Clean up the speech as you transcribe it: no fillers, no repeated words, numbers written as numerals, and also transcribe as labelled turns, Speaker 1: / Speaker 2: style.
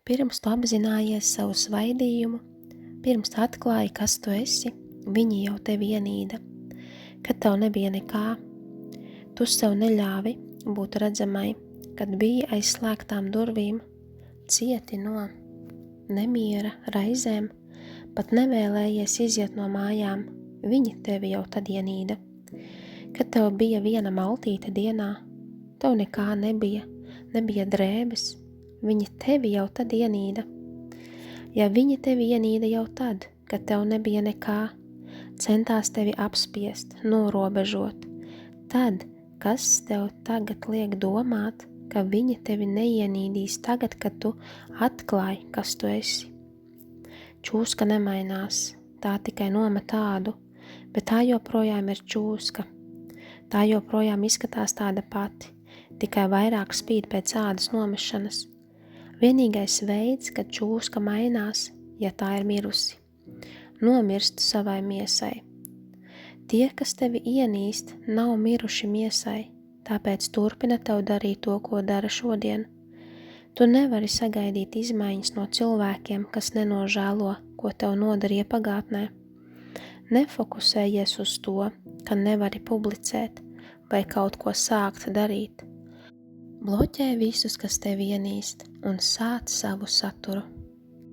Speaker 1: Pirms tu apzinājies savu svaidījumu, pirms tu atklāji, kas tu esi, viņi jau tevi ienīda. Kad tev nebija nekā, tu sev neļāvi būt redzamai, kad biji aiz slēgtām durvīm, cieti no nemiera, raizēm, pat nevēlējies iziet no mājām, viņi tevi jau tad ienīda. Kad tev bija viena maltīte dienā, tev nekā nebija drēbes, viņi tevi jau tad ienīda. Ja viņi tevi ienīda jau tad, kad tev nebija nekā, centās tevi apspiest, norobežot, tad, kas tev tagad liek domāt, ka viņi tevi neienīdīs tagad, kad tu atklāji, kas tu esi? Čūska nemainās, tā tikai nomet ādu, bet tā joprojām ir čūska. Tā joprojām izskatās tāda pati, tikai vairāk spīd pēc ādas nomešanas. Vienīgais veids, kad čūska mainās, ja tā ir mirusi, nomirst savai miesai. Tie, kas tevi ienīst, nav miruši miesai, tāpēc turpina tev darīt to, ko dara šodien. Tu nevari sagaidīt izmaiņas no cilvēkiem, kas nenožēlo, ko tev nodarīja pagātnē. Nefokusējies uz to, ka nevari publicēt vai kaut ko sākt darīt. Bloķē visus, kas tevi ienīst, un sāc savu saturu.